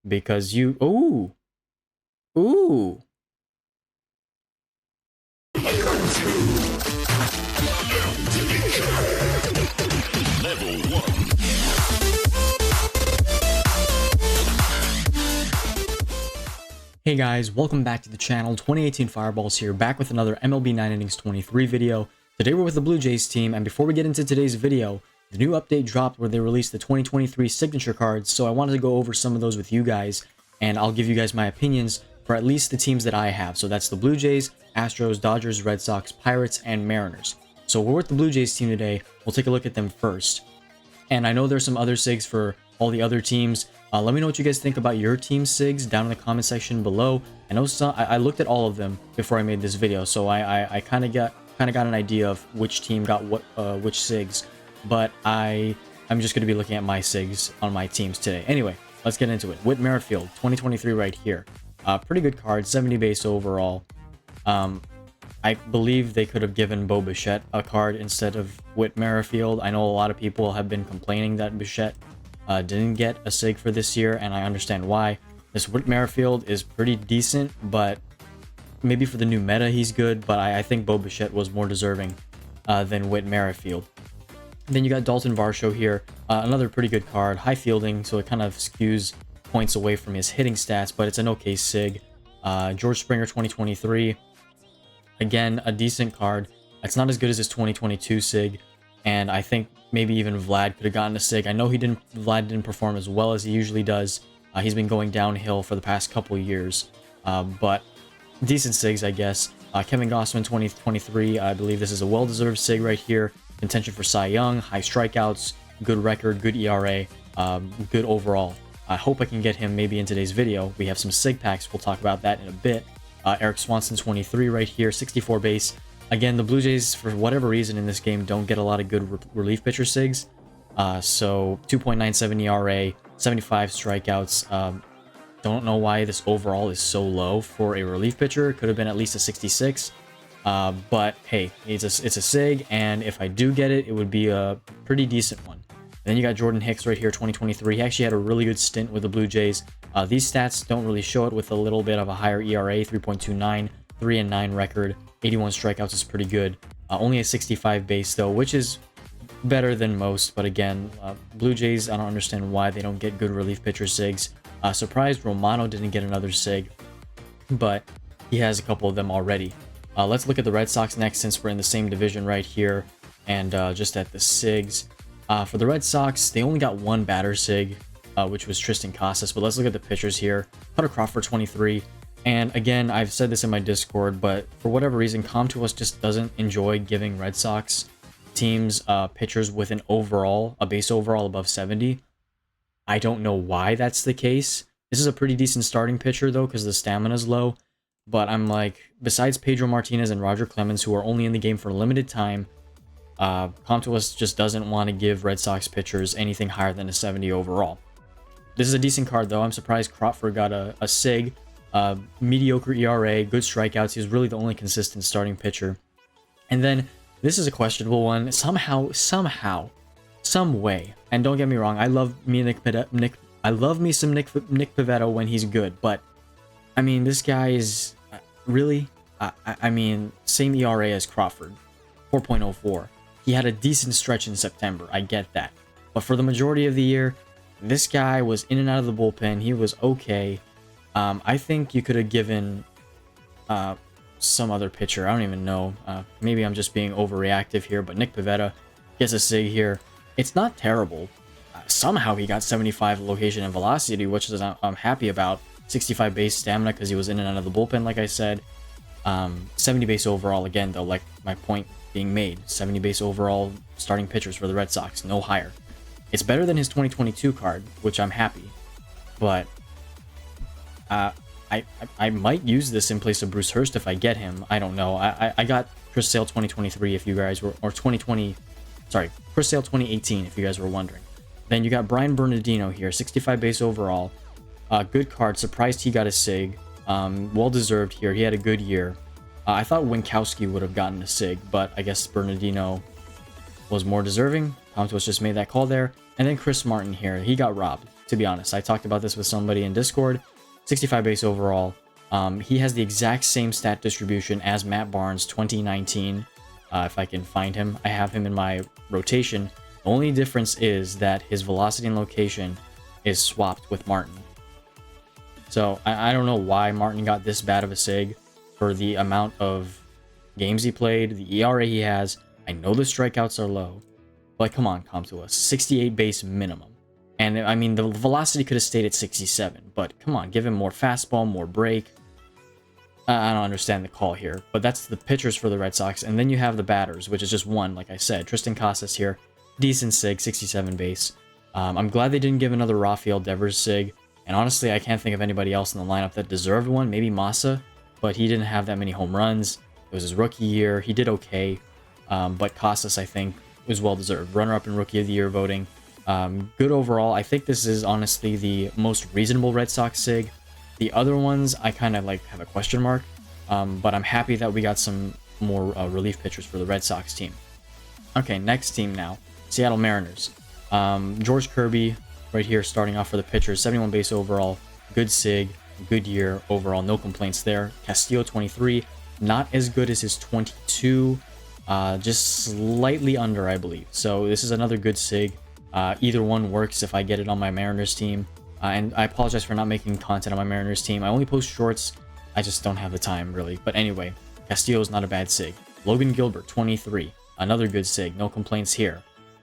because you... Ooh! Ooh! Hey guys, welcome back to the channel. 2018 Fireballs here, back with another MLB 9 Innings 23 video. Today we're with the Blue Jays team, and before we get into today's video, the new update dropped where they released the 2023 signature cards, so I wanted to go over some of those with you guys, and I'll give you guys my opinions for at least the teams that I have. So that's the Blue Jays, Astros, Dodgers, Red Sox, Pirates, and Mariners. So we're with the Blue Jays team today. We'll take a look at them first. And I know there's some other SIGs for all the other teams. Let me know what you guys think about your team SIGs down in the comment section below. I know I looked at all of them before I made this video, so I kind of got an idea of which team got what which SIGs. But I'm just going to be looking at my SIGs on my teams today. Anyway, let's get into it. Whit Merrifield, 2023 right here. Pretty good card, 70 base overall. I believe they could have given Bo Bichette a card instead of Whit Merrifield. I know a lot of people have been complaining that Bichette didn't get a SIG for this year, and I understand why. This Whit Merrifield is pretty decent, but maybe for the new meta he's good, but I think Bo Bichette was more deserving than Whit Merrifield. Then you got Dalton Varsho here, another pretty good card, high fielding, so it kind of skews points away from his hitting stats, but it's an okay SIG. George Springer 2023, again, a decent card. It's not as good as his 2022 SIG, and I think maybe even Vlad could have gotten a SIG. I know Vlad didn't perform as well as he usually does. He's been going downhill for the past couple years, but decent SIGs, I guess. Kevin Gossman 2023, I believe this is a well-deserved SIG right here. Contention for Cy Young, high strikeouts, good record, good ERA, good overall. I hope I can get him maybe in today's video. We have some SIG packs. We'll talk about that in a bit. Eric Swanson 23 right here, 64 base. Again, the Blue Jays, for whatever reason in this game, don't get a lot of good relief pitcher SIGs. So 2.97 ERA, 75 strikeouts. Don't know why this overall is so low for a relief pitcher. It could have been at least a 66. But hey, it's a SIG, and if I do get it, it would be a pretty decent one. And then you got Jordan Hicks right here, 2023. He actually had a really good stint with the Blue Jays. These stats don't really show it with a little bit of a higher ERA, 3.29, 3-9 record, 81 strikeouts is pretty good. Only a 65 base though, which is better than most. But again, Blue Jays, I don't understand why they don't get good relief pitcher SIGs. Surprised Romano didn't get another SIG, but he has a couple of them already. Let's look at the Red Sox next, since we're in the same division right here, and just at the SIGs. For the Red Sox, they only got one batter SIG, which was Tristan Casas, but let's look at the pitchers here. Cutter Crawford 23, and again, I've said this in my Discord, but for whatever reason, Com2Us just doesn't enjoy giving Red Sox teams pitchers with a base overall above 70. I don't know why that's the case. This is a pretty decent starting pitcher though, because the stamina's low, but I'm like, besides Pedro Martinez and Roger Clemens, who are only in the game for a limited time, Com2Us just doesn't want to give Red Sox pitchers anything higher than a 70 overall. This is a decent card though. I'm surprised Crawford got a SIG. Mediocre ERA, good strikeouts. He was really the only consistent starting pitcher. And then this is a questionable one. Somehow, some way. And don't get me wrong, I love me some Nick Pivetta when he's good, but I mean, this guy is really. I mean, same ERA as Crawford, 4.04. He had a decent stretch in September. I get that, but for the majority of the year, this guy was in and out of the bullpen. He was okay. I think you could have given some other pitcher. I don't even know. Maybe I'm just being overreactive here, but Nick Pivetta gets a SIG here. It's not terrible. Somehow he got 75 location and velocity, which is I'm happy about. 65 base stamina because he was in and out of the bullpen, like I said. 70 base overall, again, though, like my point being made. 70 base overall starting pitchers for the Red Sox, no higher. It's better than his 2022 card, which I'm happy. But I might use this in place of Bruce Hurst if I get him. I don't know. I got Chris Sale 2023 if you guys were, or 2020, sorry, Chris Sale 2018 if you guys were wondering. Then you got Brian Bernardino here, 65 base overall. Good card. Surprised he got a SIG. Well deserved here. He had a good year. I thought Winkowski would have gotten a SIG, but I guess Bernardino was more deserving. Com2Us just made that call there. And then Chris Martin here. He got robbed. to be honest. I talked about this with somebody in Discord. 65 base overall. He has the exact same stat distribution as Matt Barnes 2019. If I can find him, I have him in my rotation. The only difference is that his velocity and location is swapped with Martin. So I don't know why Martin got this bad of a sig for the amount of games he played, the ERA he has. I know the strikeouts are low, but come on, Comtua, 68 base minimum. And I mean, the velocity could have stayed at 67, but come on, give him more fastball, more break. I don't understand the call here, but that's the pitchers for the Red Sox. And then you have the batters, which is just one, like I said. Tristan Casas here, decent sig, 67 base. I'm glad they didn't give another Rafael Devers sig. And honestly, I can't think of anybody else in the lineup that deserved one. Maybe Massa, but he didn't have that many home runs. It was his rookie year. He did okay, but Casas, I think, was well-deserved. Runner-up in Rookie of the Year voting. Good overall. I think this is honestly the most reasonable Red Sox sig. The other ones, I kind of like have a question mark, but I'm happy that we got some more relief pitchers for the Red Sox team. Okay, next team now. Seattle Mariners. George Kirby right here starting off for the pitchers. 71 base overall. Good sig. Good year overall. No complaints there. Castillo 23. Not as good as his 22. Just slightly under, I believe. So this is another good sig. Either one works if I get it on my Mariners team. And I apologize for not making content on my Mariners team. I only post shorts. I just don't have the time, really. But anyway, Castillo's not a bad sig. Logan Gilbert, 23. Another good sig. No complaints here.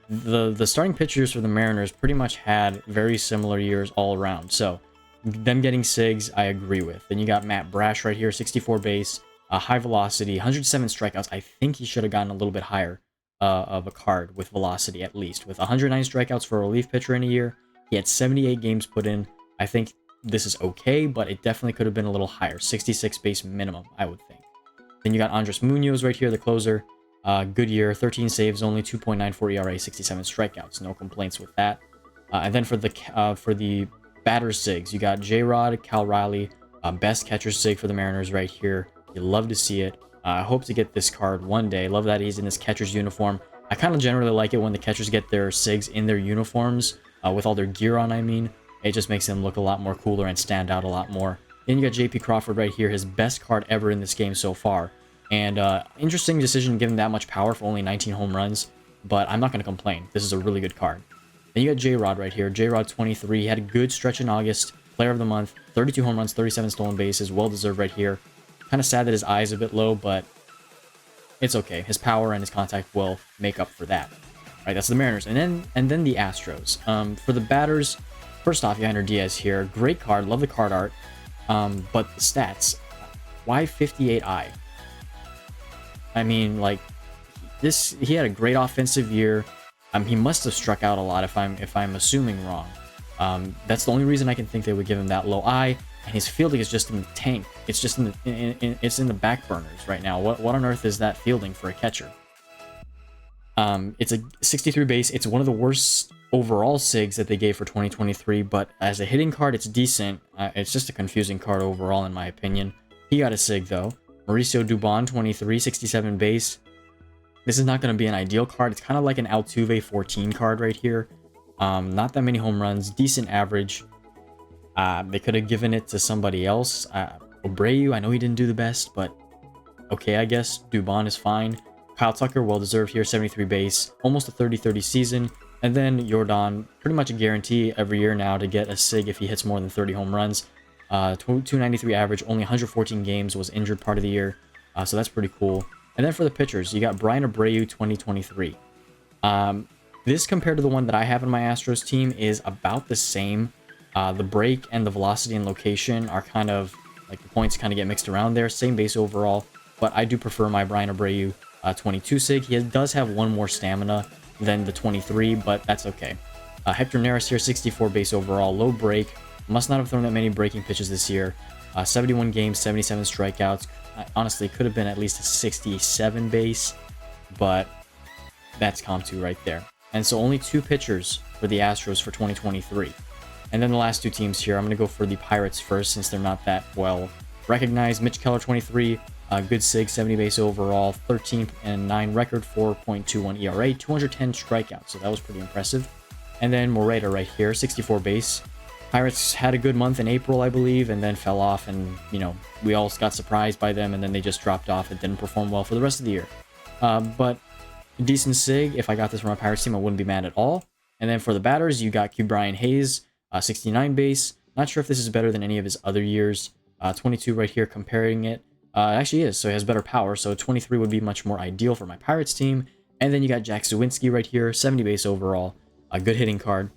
The starting pitchers for the Mariners pretty much had very similar years all around. So them getting sigs, I agree with. Then you got Matt Brash right here, 64 base, high velocity, 107 strikeouts. I think he should have gotten a little bit higher of a card with velocity at least. With 109 strikeouts for a relief pitcher in a year, he had 78 games put in. I think this is okay, but it definitely could have been a little higher. 66 base minimum, I would think. Then you got Andres Munoz right here, the closer. Good year, 13 saves, only 2.94 ERA, 67 strikeouts. No complaints with that. And then for the batter sigs, you got J-Rod, Cal Riley, best catcher sig for the Mariners right here. You love to see it. I hope to get this card one day. Love that he's in his catcher's uniform. I kind of generally like it when the catchers get their sigs in their uniforms, with all their gear on, I mean. It just makes them look a lot more cooler and stand out a lot more. Then you got JP Crawford right here, his best card ever in this game so far. And interesting decision given that much power for only 19 home runs, but I'm not going to complain. This is a really good card. Then you got J-Rod right here. J-Rod 23. He had a good stretch in August. Player of the month. 32 home runs, 37 stolen bases. Well-deserved right here. Kind of sad that his eye is a bit low, but it's okay. His power and his contact will make up for that. Right, that's the Mariners. And then the Astros. For the batters, first off, Yainer Diaz here. Great card. Love the card art. But the stats. Why 58i? I mean, like, he had a great offensive year. He must have struck out a lot if I'm assuming wrong. That's the only reason I can think they would give him that low I. And his fielding is just in the tank. It's just it's in the back burners right now. What on earth is that fielding for a catcher? It's a 63 base. It's one of the worst overall sigs that they gave for 2023, but as a hitting card, it's decent. It's just a confusing card overall, in my opinion. He got a sig, though. Mauricio Dubon, 23, 67 base. This is not going to be an ideal card. It's kind of like an Altuve 14 card right here. Not that many home runs. Decent average. They could have given it to somebody else. Abreu, I know he didn't do the best, but okay, I guess. Dubon is fine. Kyle Tucker, well-deserved here, 73 base. Almost a 30-30 season. And then Jordan, pretty much a guarantee every year now to get a sig if he hits more than 30 home runs. 293 average, only 114 games, was injured part of the year. So that's pretty cool. And then for the pitchers, you got Brian Abreu, 2023. This compared to the one that I have in my Astros team is about the same. The break and the velocity and location are kind of, like, the points kind of get mixed around there. Same base overall, but I do prefer my Brian Abreu 22 sig. He does have one more stamina than the 23, but that's okay. Hector Neris here, 64 base overall, low break. Must not have thrown that many breaking pitches this year. 71 games, 77 strikeouts. Honestly, could have been at least a 67 base, but that's Comp2 right there. And so only 2 pitchers for the Astros for 2023. And then the last 2 teams here, I'm going to go for the Pirates first since they're not that well recognized. Mitch Keller, 23, good sig, 70 base overall, 13-9 record, 4.21 ERA, 210 strikeouts. So that was pretty impressive. And then Moreta right here, 64 base. Pirates had a good month in April, I believe, and then fell off, and, you know, we all got surprised by them, and then they just dropped off and didn't perform well for the rest of the year. But decent sig. If I got this from a Pirates team, I wouldn't be mad at all. And then for the batters, you got Q Brian Hayes, 69 base. Not sure if this is better than any of his other years. 22 right here, comparing it. It actually is, so he has better power, so 23 would be much more ideal for my Pirates team. And then you got Jack Zawinski right here, 70 base overall. A good hitting card.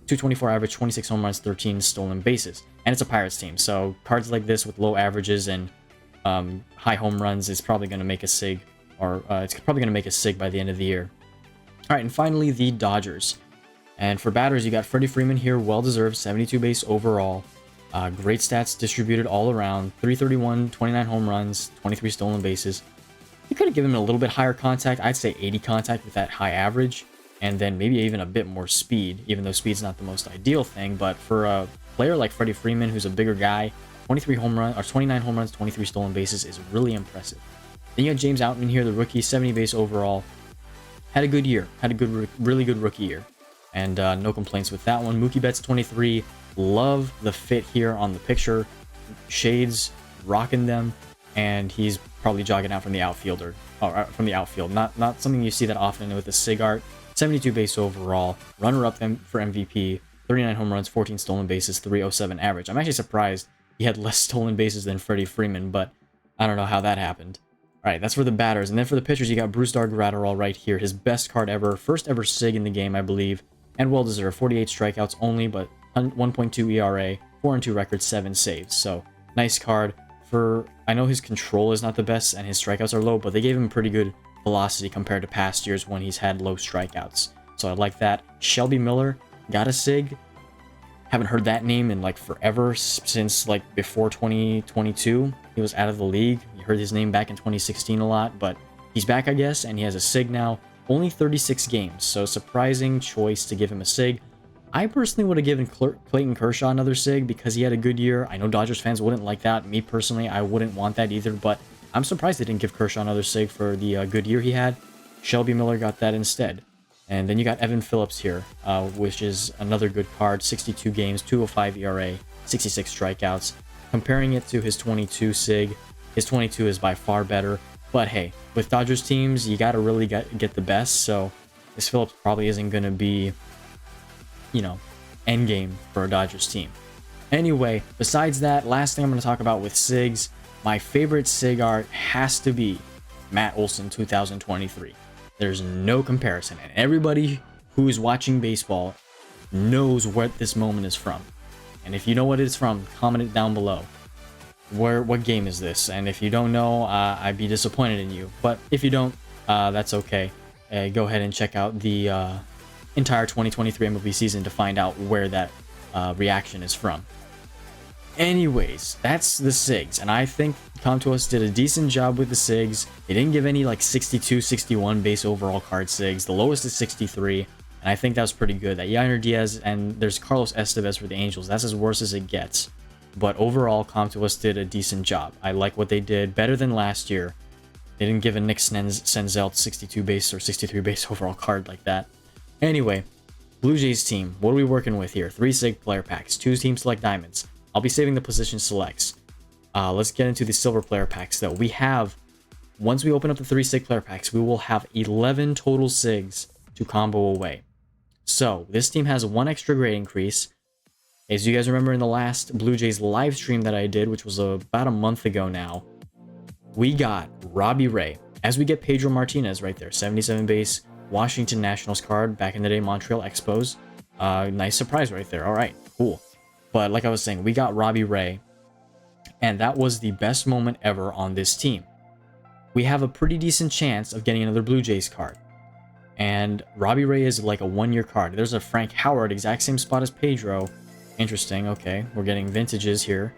224 average, 26 home runs, 13 stolen bases. And it's a Pirates team, so cards like this with low averages and high home runs is probably going to make a sig, or it's probably going to make a sig by the end of the year. All right, and finally, the Dodgers. And for batters, you got Freddie Freeman here, well-deserved, 72 base overall. Great stats distributed all around, 331, 29 home runs, 23 stolen bases. You could have given him a little bit higher contact. I'd say 80 contact with that high average, and then maybe even a bit more speed, even though speed's not the most ideal thing. But for a player like Freddie Freeman, who's a bigger guy, 29 home runs, 23 stolen bases is really impressive. Then you got James Outman here, the rookie, 70 base overall. Had a good year, had a really good rookie year, and no complaints with that one. Mookie Betts, 23. Love the fit here on the picture, shades, rocking them, and he's probably jogging out from the outfielder, or from the outfield. Not something you see that often with the sig art. 72 base overall, runner-up for MVP, 39 home runs, 14 stolen bases, 307 average. I'm actually surprised he had less stolen bases than Freddie Freeman, but I don't know how that happened. All right, that's for the batters. And then for the pitchers, you got Bruce Dark-Gratterall right here, his best card ever, first ever sig in the game, I believe, and well-deserved. 48 strikeouts only, but 1.2 ERA, 4-2 record, 7 saves. So nice card. I know his control is not the best and his strikeouts are low, but they gave him pretty good velocity compared to past years when he's had low strikeouts. So I like that. Shelby Miller got a sig. Haven't heard that name in like forever, since like before 2022. He was out of the league. You heard his name back in 2016 a lot, but he's back, I guess, and he has a sig now. Only 36 games, so surprising choice to give him a sig. I personally would have given Clayton Kershaw another sig because he had a good year. I know Dodgers fans wouldn't like that. Me personally, I wouldn't want that either, but I'm surprised they didn't give Kershaw another sig for the good year he had. Shelby Miller got that instead. And then you got Evan Phillips here, which is another good card. 62 games, 205 ERA, 66 strikeouts. Comparing it to his 22 sig, his 22 is by far better. But hey, with Dodgers teams, you got to really get the best. So this Phillips probably isn't going to be, you know, endgame for a Dodgers team. Anyway, besides that, last thing I'm going to talk about with SIGs, my favorite SIG art has to be Matt Olson 2023. There's no comparison, and everybody who's watching baseball knows what this moment is from. And if you know what it's from, comment it down below. What game is this? And if you don't know, I'd be disappointed in you. But if you don't, that's okay. Go ahead and check out the entire 2023 MLB season to find out where that reaction is from. Anyways, that's the SIGs, and I think Comtois did a decent job with the SIGs. They didn't give any like 62, 61 base overall card SIGs. The lowest is 63, and I think that was pretty good. That Yainer Diaz, and there's Carlos Estevez for the Angels. That's as worse as it gets. But overall, Comtois did a decent job. I like what they did, better than last year. They didn't give a Nick Senzel 62 base or 63 base overall card like that. Anyway, Blue Jays team, what are we working with here? 3 SIG player packs, 2 team select diamonds. I'll be saving the position selects. Let's get into the silver player packs though. We have, once we open up the 3 SIG player packs, we will have 11 total SIGs to combo away. So this team has 1 extra grade increase. As you guys remember in the last Blue Jays live stream that I did, which was about a month ago now, we got Robbie Ray. As we get Pedro Martinez right there, 77 base, Washington Nationals card, back in the day, Montreal Expos. Nice surprise right there. All right, cool. But like I was saying, we got Robbie Ray, and that was the best moment ever on this team. We have a pretty decent chance of getting another Blue Jays card. And Robbie Ray is like a 1-year card. There's a Frank Howard, exact same spot as Pedro. Interesting, okay. We're getting vintages here.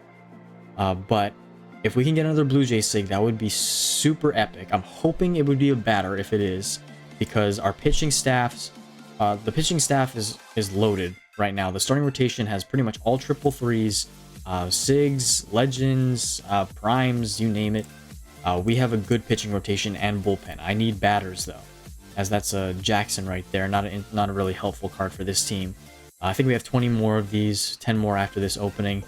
But if we can get another Blue Jays SIG, that would be super epic. I'm hoping it would be a batter if it is, because our pitching staffs, the pitching staff is loaded right now. The starting rotation has pretty much all triple threes, SIGs, legends, primes, you name it. We have a good pitching rotation and bullpen. I need batters though, as that's a Jackson right there. Not a really helpful card for this team. I think we have 20 more of these, 10 more after this opening.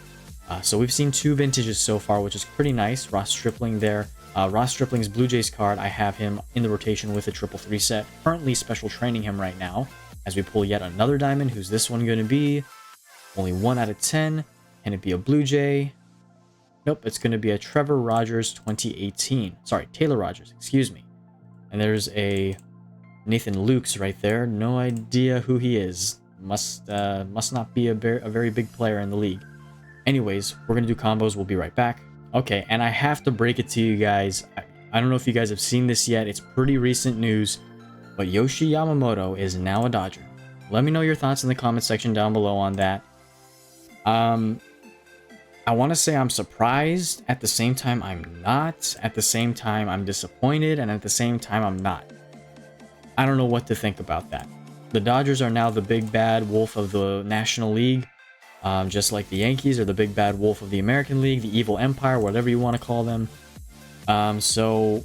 So we've seen 2 vintages so far, which is pretty nice. Ross Stripling there. Ross Stripling's Blue Jays card, I have him in the rotation with a 333 set. Currently special training him right now as we pull yet another diamond. Who's this one going to be? Only 1 out of 10. Can it be a Blue Jay? Nope, it's going to be a Trevor Rogers 2018. Sorry, Taylor Rogers, excuse me. And there's a Nathan Lukes right there. No idea who he is. Must not be a very big player in the league. Anyways, we're going to do combos. We'll be right back. Okay, and I have to break it to you guys. I don't know if you guys have seen this yet. It's pretty recent news, but Yoshi Yamamoto is now a Dodger. Let me know your thoughts in the comment section down below on that. I want to say I'm surprised. At the same time, I'm not. At the same time, I'm disappointed. And at the same time, I'm not. I don't know what to think about that. The Dodgers are now the big bad wolf of the National League. Just like the Yankees are the big bad wolf of the American League, the evil empire, whatever you want to call them. So,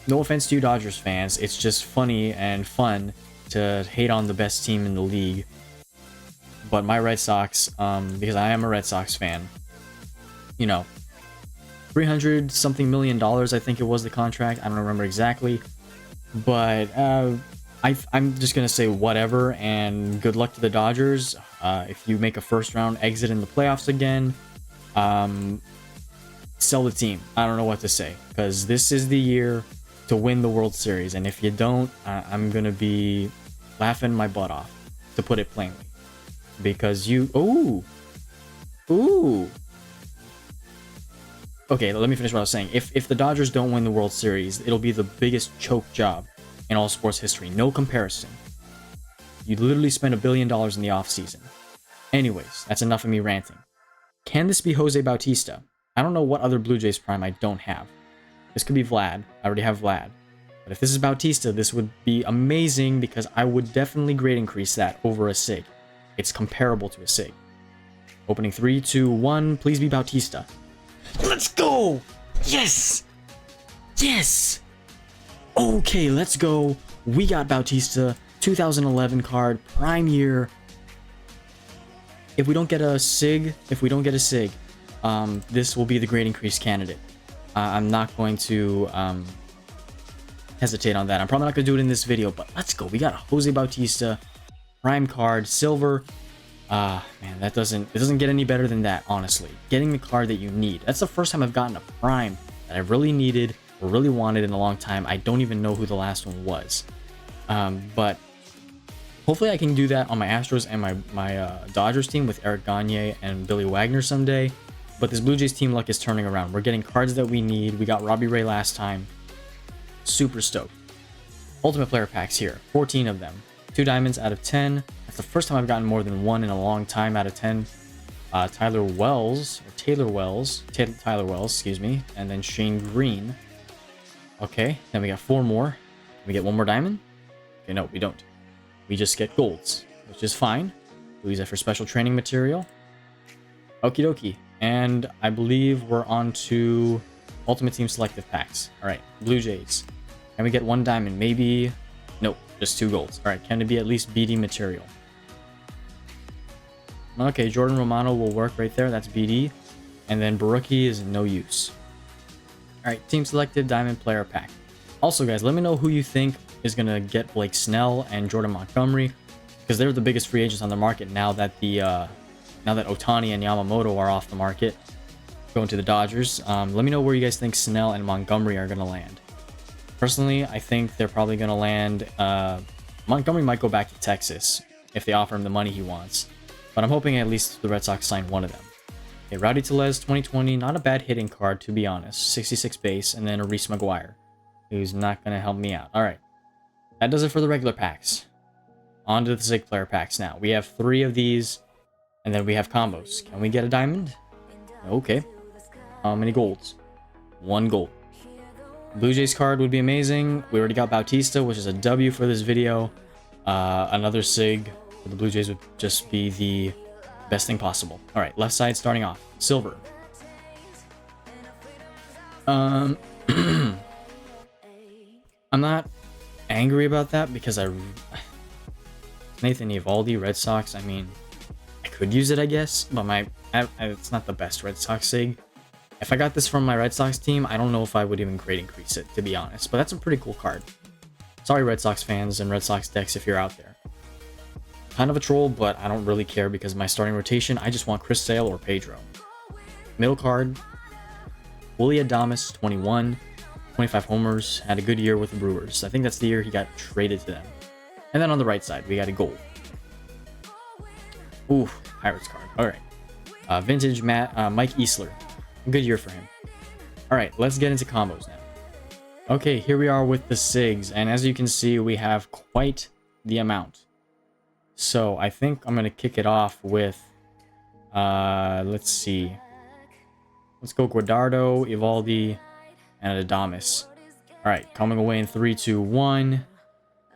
no offense to you Dodgers fans, it's just funny and fun to hate on the best team in the league. But my Red Sox, because I am a Red Sox fan, you know, $300-something million, I think it was the contract. I don't remember exactly. But I'm just going to say whatever, and good luck to the Dodgers. If you make a first-round exit in the playoffs again, sell the team. I don't know what to say, because this is the year to win the World Series, and if you don't, I'm going to be laughing my butt off, to put it plainly. Because you... Ooh! Okay, let me finish what I was saying. If the Dodgers don't win the World Series, it'll be the biggest choke job in all sports history. No comparison. You literally spent $1 billion in the offseason. Anyways, that's enough of me ranting. Can this be Jose Bautista? I don't know what other Blue Jays prime I don't have. This could be Vlad. I already have Vlad. But if this is Bautista, this would be amazing because I would definitely grade increase that over a SIG. It's comparable to a SIG. Opening 3, 2, 1. Please be Bautista. Let's go! Yes! Yes! Okay, let's go. We got Bautista, 2011 card, prime year. If we don't get a SIG, this will be the grade increase candidate. I'm not going to hesitate on that. I'm probably not going to do it in this video, but let's go. We got a Jose Bautista, prime card, silver. Man, it doesn't get any better than that, honestly. Getting the card that you need. That's the first time I've gotten a prime that I really needed or really wanted in a long time. I don't even know who the last one was. But hopefully I can do that on my Astros and my Dodgers team with Eric Gagne and Billy Wagner someday. But this Blue Jays team luck is turning around. We're getting cards that we need. We got Robbie Ray last time. Super stoked. Ultimate player packs here. 14 of them. 2 diamonds out of 10. That's the first time I've gotten more than 1 in a long time out of 10. Tyler Wells, excuse me. And then Shane Green. Okay, then we got 4 more. Can we get 1 more diamond? Okay, no, we don't. We just get golds, which is fine. We'll use that for special training material. Okie dokie. And I believe we're on to Ultimate Team Selective Packs. Alright, Blue Jays. Can we get 1 diamond? Maybe... Nope, just 2 golds. Alright, can it be at least BD material? Okay, Jordan Romano will work right there. That's BD. And then Barucki is no use. Alright, Team Selected Diamond Player Pack. Also, guys, let me know who you think is going to get Blake Snell and Jordan Montgomery, because they're the biggest free agents on the market now that Ohtani and Yamamoto are off the market, going to the Dodgers. Let me know where you guys think Snell and Montgomery are going to land. Personally, I think they're probably going to land... Montgomery might go back to Texas if they offer him the money he wants, but I'm hoping at least the Red Sox sign one of them. Okay, Rowdy Tellez 2020, not a bad hitting card to be honest. 66 base, and then a Reese McGuire, who's not going to help me out. Alright, that does it for the regular packs. On to the SIG player packs now. We have 3 of these, and then we have combos. Can we get a diamond? Okay. How many golds? 1 gold. Blue Jays card would be amazing. We already got Bautista, which is a W for this video. Another SIG for the Blue Jays would just be the best thing possible. Alright, left side starting off. Silver. I'm not angry about that because Nathan Eovaldi, Red Sox. I mean, I could use it, I guess, but it's not the best Red Sox SIG. If I got this from my Red Sox team, I don't know if I would even grade increase it, to be honest. But that's a pretty cool card. Sorry, Red Sox fans and Red Sox decks, if you're out there. Kind of a troll, but I don't really care because my starting rotation, I just want Chris Sale or Pedro. Middle card, Willie Adames, 21, 25 homers, had a good year with the Brewers. I think that's the year he got traded to them. And then on the right side, we got a gold. Ooh, Pirates card. All right. Vintage Mike Easler. Good year for him. All right, let's get into combos now. Okay, here we are with the SIGs. And as you can see, we have quite the amount. So I think I'm going to kick it off with, let's see. Let's go Guardado, Eovaldi, and Adames. All right, coming away in 3, 2, 1.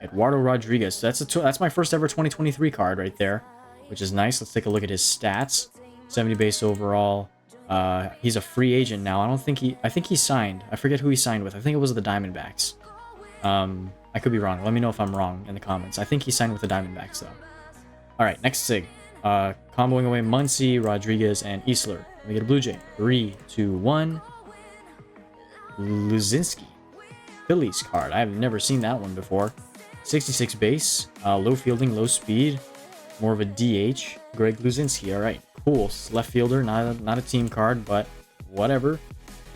Eduardo Rodriguez. That's my first ever 2023 card right there, which is nice. Let's take a look at his stats. 70 base overall. He's a free agent now. I think he signed. I forget who he signed with. I think it was the Diamondbacks. I could be wrong. Let me know if I'm wrong in the comments. I think he signed with the Diamondbacks though. All right, next SIG. Comboing away Muncy, Rodriguez, and Easler. We get a Blue Jay. 3, 2, 1. Luzinski. Phillies card. I have never seen that one before. 66 base. Low fielding, low speed. More of a DH. Greg Luzinski. All right, cool. Left fielder. Not a team card, but whatever.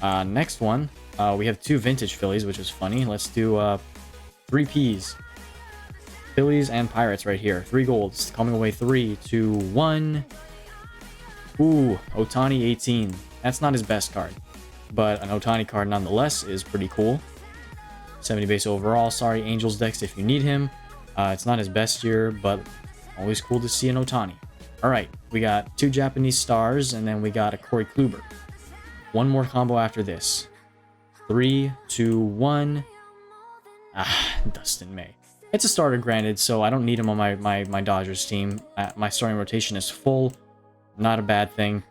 Next one. We have 2 vintage Phillies, which is funny. Let's do 3 Ps. Phillies and Pirates right here. 3 golds. Coming away 3, 2, 1. Ooh, Ohtani 18. That's not his best card, but an Ohtani card nonetheless is pretty cool. 70 base overall. Sorry, Angels decks if you need him. It's not his best year, but always cool to see an Ohtani. All right, we got 2 Japanese stars, and then we got a Corey Kluber. One more combo after this. 3, 2, 1. Dustin May. It's a starter, granted, so I don't need him on my Dodgers team. My starting rotation is full. Not a bad thing.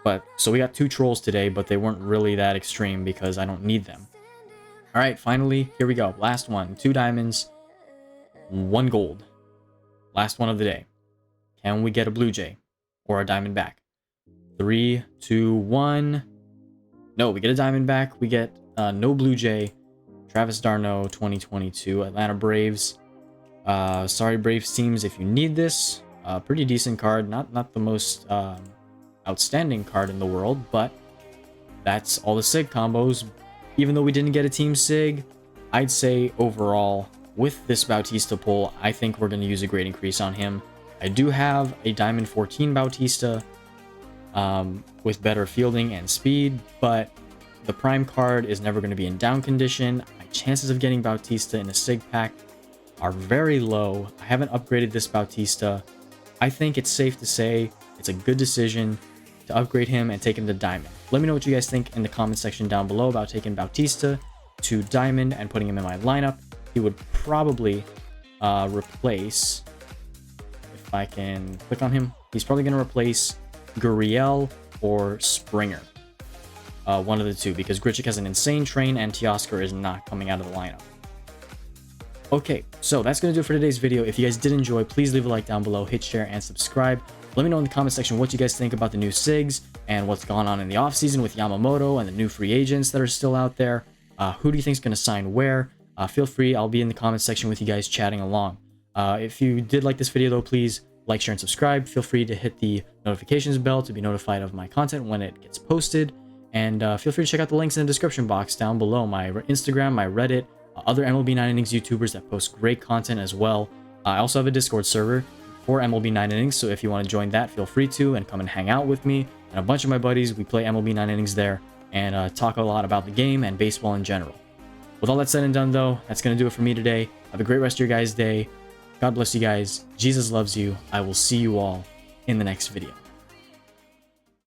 But so we got 2 trolls today, but they weren't really that extreme because I don't need them. All right, finally, here we go. Last one. 2 diamonds, 1 gold. Last one of the day. Can we get a Blue Jay or a Diamondback? 3, 2, 1. No, we get a Diamondback. We get no Blue Jay. Travis d'Arnaud, 2022, Atlanta Braves. Sorry, Braves teams, if you need this. Pretty decent card. Not the most outstanding card in the world, but that's all the SIG combos. Even though we didn't get a team SIG, I'd say overall, with this Bautista pull, I think we're going to use a grade increase on him. I do have a Diamond 14 Bautista with better fielding and speed, but the Prime card is never going to be in down condition. My chances of getting Bautista in a SIG pack are very low. I haven't upgraded this Bautista. I think it's safe to say it's a good decision to upgrade him and take him to Diamond. Let me know what you guys think in the comment section down below about taking Bautista to Diamond and putting him in my lineup. He would probably replace, if I can click on him, he's probably going to replace Gurriel or Springer. One of the two, because Grichuk has an insane train and Teoscar is not coming out of the lineup. Okay, so that's going to do it for today's video. If you guys did enjoy, please leave a like down below, hit share, and subscribe. Let me know in the comment section what you guys think about the new SIGs and what's gone on in the offseason with Yamamoto and the new free agents that are still out there. Who do you think is going to sign where? Feel free, I'll be in the comment section with you guys chatting along. If you did like this video though, please like, share, and subscribe. Feel free to hit the notifications bell to be notified of my content when it gets posted. And feel free to check out the links in the description box down below. My Instagram, my Reddit, other MLB 9 Innings YouTubers that post great content as well. I also have a Discord server for MLB 9 Innings, so if you want to join that, feel free to and come and hang out with me and a bunch of my buddies. We play MLB 9 Innings there and talk a lot about the game and baseball in general. With all that said and done though, that's going to do it for me today. Have a great rest of your guys' day. God bless you guys. Jesus loves you. I will see you all in the next video.